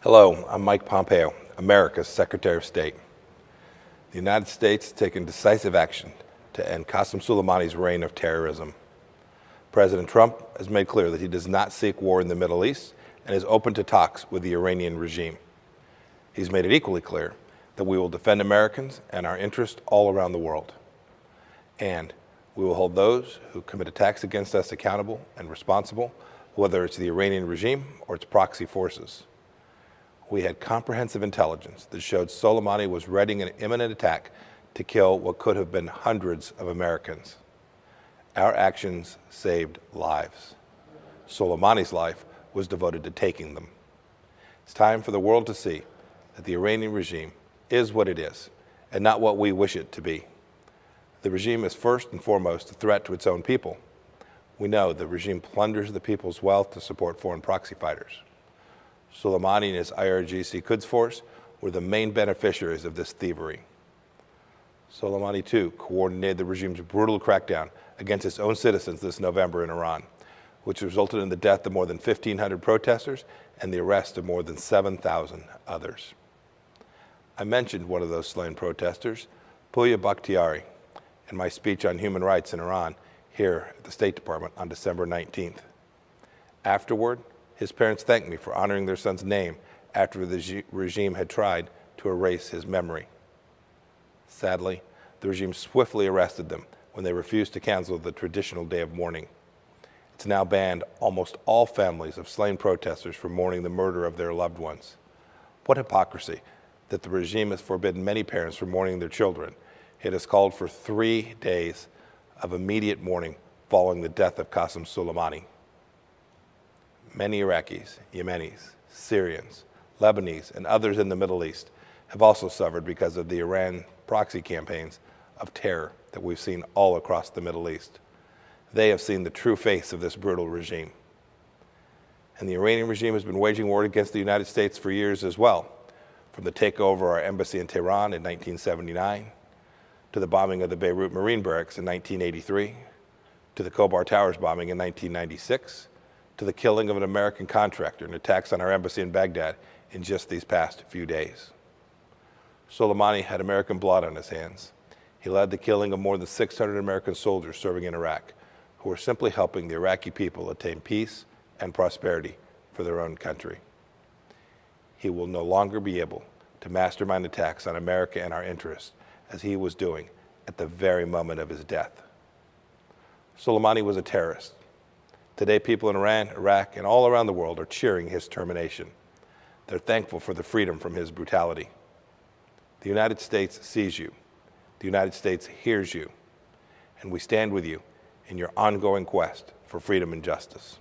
Hello, I'm Mike Pompeo, America's Secretary of State. The United States has taken decisive action to end Qasem Soleimani's reign of terrorism. President Trump has made clear that he does not seek war in the Middle East and is open to talks with the Iranian regime. He's made it equally clear that we will defend Americans and our interests all around the world. And we will hold those who commit attacks against us accountable and responsible, whether it's the Iranian regime or its proxy forces. We had comprehensive intelligence that showed Soleimani was readying an imminent attack to kill what could have been hundreds of Americans. Our actions saved lives. Soleimani's life was devoted to taking them. It's time for the world to see that the Iranian regime is what it is and not what we wish it to be. The regime is first and foremost a threat to its own people. We know the regime plunders the people's wealth to support foreign proxy fighters. Soleimani and his IRGC Quds Force were the main beneficiaries of this thievery. Soleimani, too, coordinated the regime's brutal crackdown against its own citizens this November in Iran, which resulted in the death of more than 1,500 protesters and the arrest of more than 7,000 others. I mentioned one of those slain protesters, Pooya Bakhtiari, in my speech on human rights in Iran here at the State Department on December 19th. Afterward, his parents thanked me for honoring their son's name after the regime had tried to erase his memory. Sadly, the regime swiftly arrested them when they refused to cancel the traditional day of mourning. It's now banned almost all families of slain protesters from mourning the murder of their loved ones. What hypocrisy that the regime has forbidden many parents from mourning their children. It has called for 3 days of immediate mourning following the death of Qasem Soleimani. Many Iraqis, Yemenis, Syrians, Lebanese, and others in the Middle East have also suffered because of the Iran proxy campaigns of terror that we've seen all across the Middle East. They have seen the true face of this brutal regime. And the Iranian regime has been waging war against the United States for years as well, from the takeover of our embassy in Tehran in 1979, to the bombing of the Beirut Marine Barracks in 1983, to the Khobar Towers bombing in 1996, to the killing of an American contractor and attacks on our embassy in Baghdad in just these past few days. Soleimani had American blood on his hands. He led the killing of more than 600 American soldiers serving in Iraq, who were simply helping the Iraqi people attain peace and prosperity for their own country. He will no longer be able to mastermind attacks on America and our interests, as he was doing at the very moment of his death. Soleimani was a terrorist. Today, people in Iran, Iraq, and all around the world are cheering his termination. They're thankful for the freedom from his brutality. The United States sees you. The United States hears you. And we stand with you in your ongoing quest for freedom and justice.